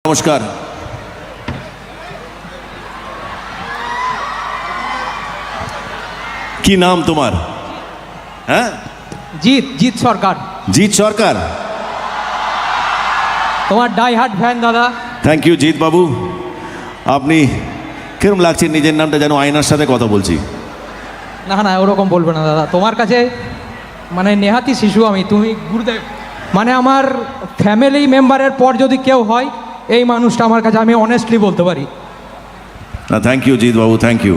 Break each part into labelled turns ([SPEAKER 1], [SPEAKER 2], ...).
[SPEAKER 1] নমস্কার। কি নাম তোমার? হ্যাঁ,
[SPEAKER 2] জিৎ সরকার।
[SPEAKER 1] জিৎ সরকার,
[SPEAKER 2] তোমার ডাই হার্ট ফ্যান দাদা।
[SPEAKER 1] থ্যাংক ইউ জিৎ বাবু। আপনি কিরম লাগছে নিজের নামটা যেন আয়নার সাথে কথা বলছি?
[SPEAKER 2] না ওরকম বলবে না দাদা, তোমার কাছে মানে নেহাতি শিশু আমি, তুমি গুরুদেব। মানে আমার ফ্যামিলি মেম্বারের পর যদি কেউ হয় এই মানুষটা আমার কাছে, আমি অনেস্টলি বলতে পারি।
[SPEAKER 1] না, thank you Jeet Babu, thank you,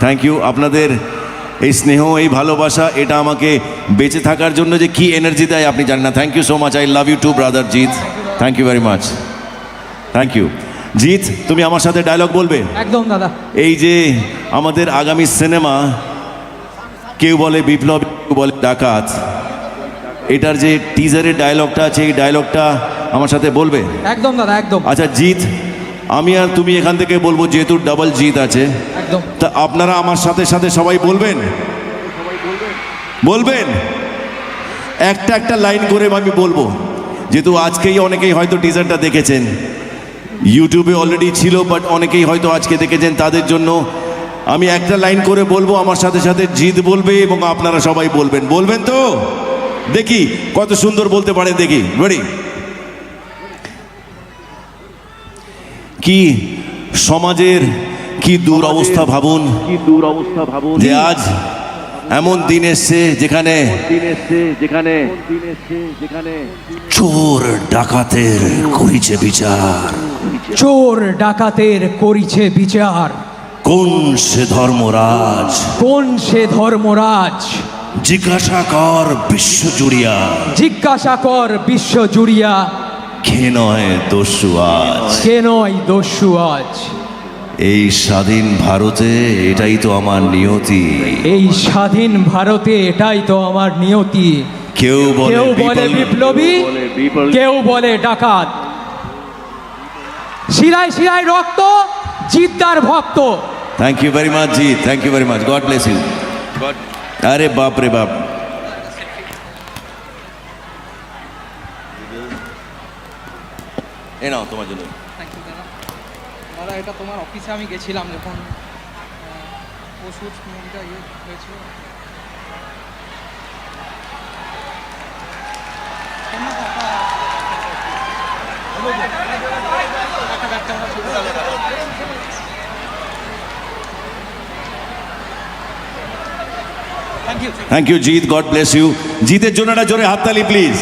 [SPEAKER 1] thank you. আপনাদের এই স্নেহ, এই ভালোবাসা, এটা আমাকে বেঁচে থাকার জন্য যে কি এনার্জি দেয় আপনি জানেন না। Thank you so much. I love you too brother Jeet. Thank you very much, thank you. Jeet, তুমি আমার সাথে ডায়লগ বলবে?
[SPEAKER 2] একদম দাদা।
[SPEAKER 1] এই যে আমাদের আগামী সিনেমা, কেউ বলে বিপ্লব, কেউ বলে ডাকাত, এটার যে টিজারের ডায়লগটা আছে, এই ডায়লগটা আমার সাথে বলবে?
[SPEAKER 2] একদম দাদা, একদম।
[SPEAKER 1] আচ্ছা জিৎ, আমি আর তুমি এখান থেকে বলবো, যেহেতু ডাবল জিৎ আছে,
[SPEAKER 2] একদম।
[SPEAKER 1] তা আপনারা আমার সাথে সাথে সবাই বলবেন? বলবেন? একটা একটা লাইন করে আমি বলবো, যেহেতু আজকেই অনেকেই হয়তো টিজারটা দেখেছেন, ইউটিউবে অলরেডি ছিল, বাট অনেকেই হয়তো আজকে দেখেছেন, তাদের জন্য আমি একটা লাইন করে বলবো, আমার সাথে সাথে জিৎ বলবে এবং আপনারা সবাই বলবেন। বলবেন তো? দেখি কত সুন্দর বলতে পারে, দেখি। রেডি? কি সমাজের কি দুরবস্থা ভাবুন, যে আজ এমন দিন এসছে যেখানে চোর ডাকাতের করিছে বিচার।
[SPEAKER 2] চোর ডাকাতের করিছে বিচার।
[SPEAKER 1] কোন সে ধর্মরাজ,
[SPEAKER 2] কোন সে ধর্মরাজ?
[SPEAKER 1] জিজ্ঞাসা কর বিশ্ব জুড়িয়া,
[SPEAKER 2] জিজ্ঞাসা কর বিশ্ব জুড়িয়া।
[SPEAKER 1] কে নয় দস্যু আজ,
[SPEAKER 2] কে নয় দস্যু আজ?
[SPEAKER 1] এই স্বাধীন ভারতে এটাই তো আমার নিয়তি।
[SPEAKER 2] এই স্বাধীন ভারতে এটাই তো আমার নিয়তি।
[SPEAKER 1] কেউ
[SPEAKER 2] বলে বিপ্লবী, কেউ বলে ডাকাত। শিরায় শিরায় রক্ত, জিদ্দার ভক্ত।
[SPEAKER 1] Thank you very much ji, thank you very much, God bless you. আরে বাপ রে বাপ। এ নাও তোমার জন্য।
[SPEAKER 2] দাদা, এটা তোমার অফিসে আমি গেছিলাম যখন ওষুধ মুভিটা হয়েছিল।
[SPEAKER 1] Thank you Jeet, God bless you. জিতের জন্য একটা জোরে হাততালি প্লিজ।